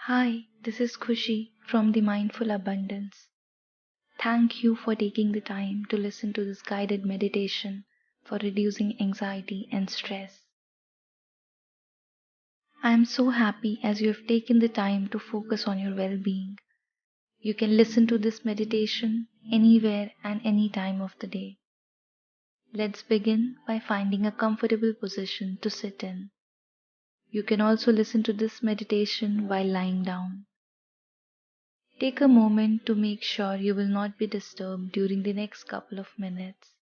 Hi, this is Khushi from the Mindful Abundance. Thank you for taking the time to listen to this guided meditation for reducing anxiety and stress. I am so happy as you have taken the time to focus on your well being. You can listen to this meditation anywhere and any time of the day. Let's begin by finding a comfortable position to sit in. You can also listen to this meditation while lying down. Take a moment to make sure you will not be disturbed during the next couple of minutes.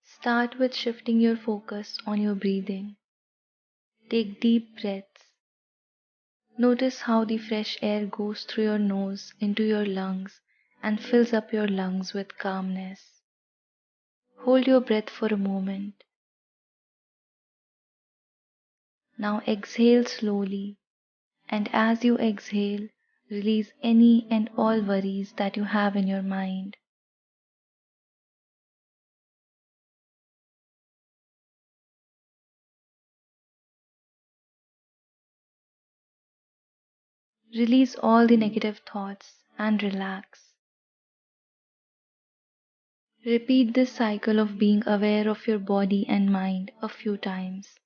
Start with shifting your focus on your breathing. Take deep breaths. Notice how the fresh air goes through your nose into your lungs and fills up your lungs with calmness. Hold your breath for a moment. Now exhale slowly, and as you exhale, release any and all worries that you have in your mind. Release all the negative thoughts and relax. Repeat this cycle of being aware of your body and mind a few times.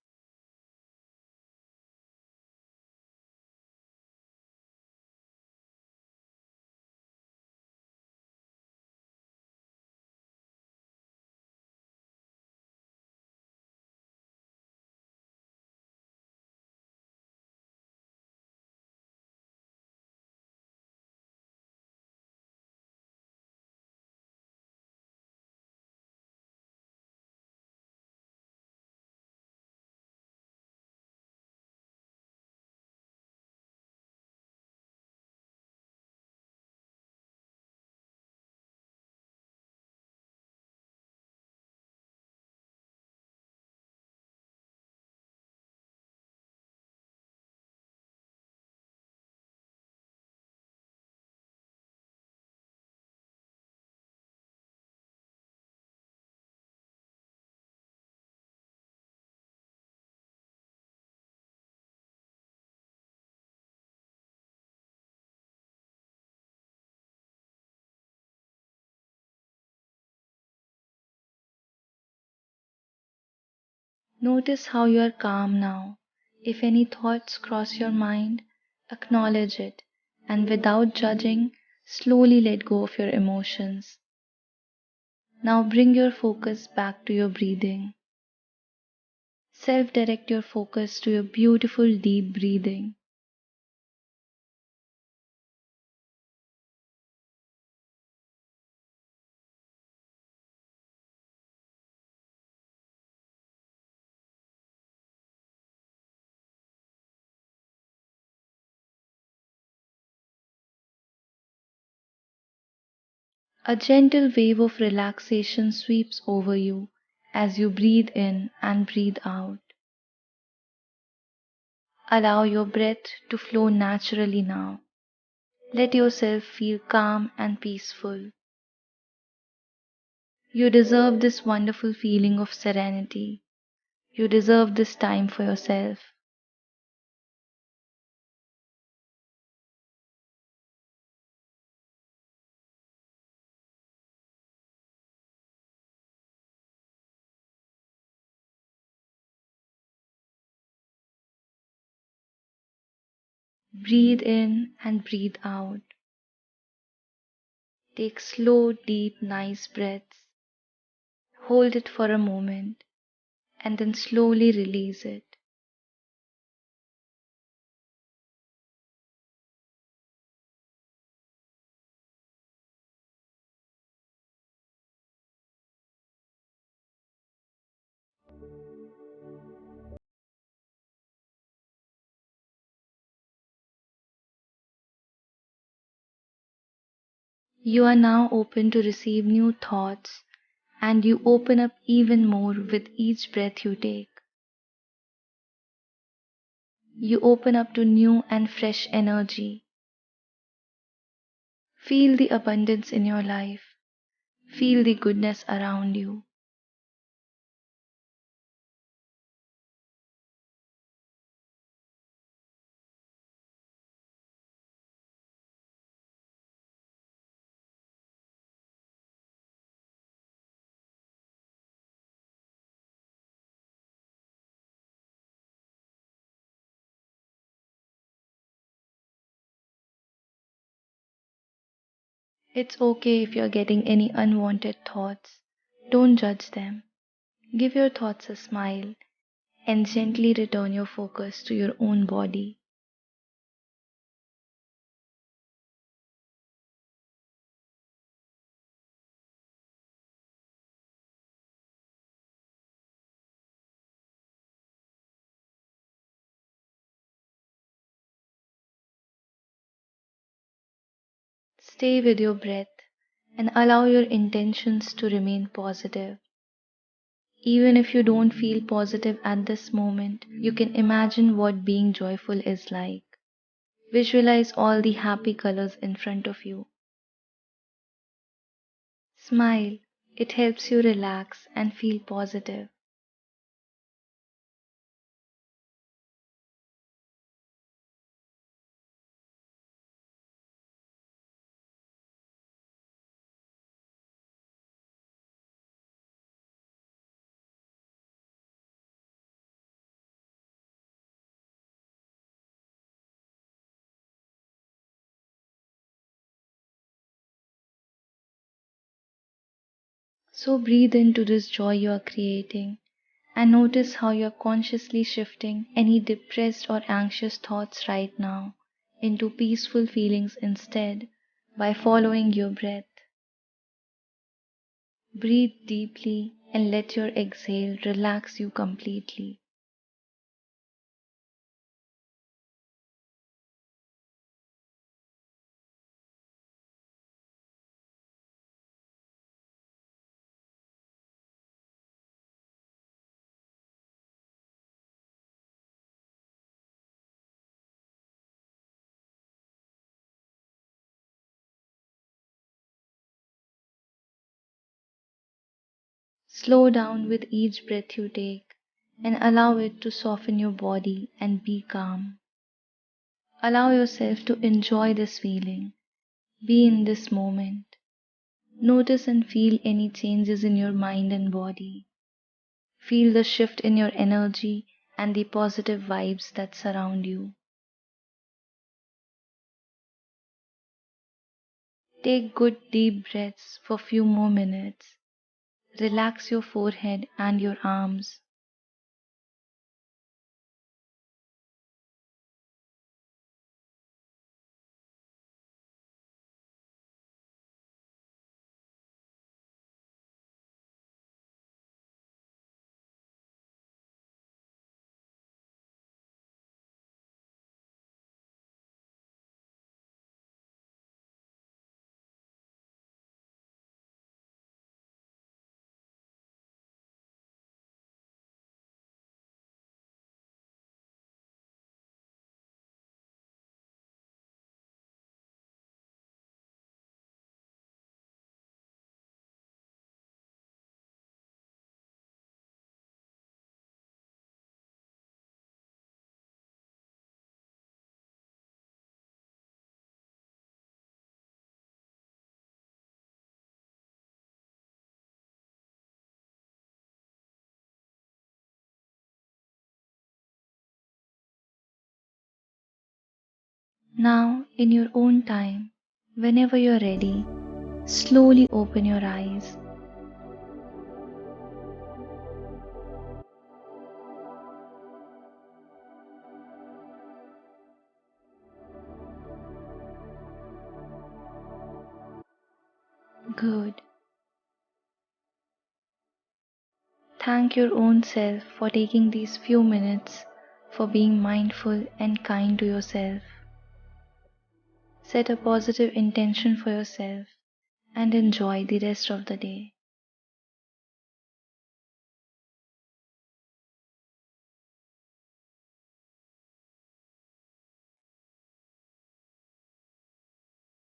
Notice how you are calm now. If any thoughts cross your mind, acknowledge it and without judging, slowly let go of your emotions. Now bring your focus back to your breathing. Self direct your focus to your beautiful deep breathing. A gentle wave of relaxation sweeps over you as you breathe in and breathe out. Allow your breath to flow naturally now. Let yourself feel calm and peaceful. You deserve this wonderful feeling of serenity. You deserve this time for yourself. Breathe in and breathe out. Take slow, deep, nice breaths. Hold it for a moment and then slowly release it. You are now open to receive new thoughts and you open up even more with each breath you take. You open up to new and fresh energy. Feel the abundance in your life. Feel the goodness around you. It's okay if you're getting any unwanted thoughts. Don't judge them. Give your thoughts a smile and gently return your focus to your own body. Stay with your breath and allow your intentions to remain positive. Even if you don't feel positive at this moment, you can imagine what being joyful is like. Visualize all the happy colors in front of you. Smile. It helps you relax and feel positive. So breathe into this joy you are creating and notice how you're consciously shifting any depressed or anxious thoughts right now into peaceful feelings instead by following your breath. Breathe deeply and let your exhale relax you completely. Slow down with each breath you take and allow it to soften your body and be calm. Allow yourself to enjoy this feeling. Be in this moment. Notice and feel any changes in your mind and body. Feel the shift in your energy and the positive vibes that surround you. Take good deep breaths for few more minutes. Relax your forehead and your arms. Now, in your own time, whenever you're ready, slowly open your eyes. Good. Thank your own self for taking these few minutes for being mindful and kind to yourself. Set a positive intention for yourself and enjoy the rest of the day.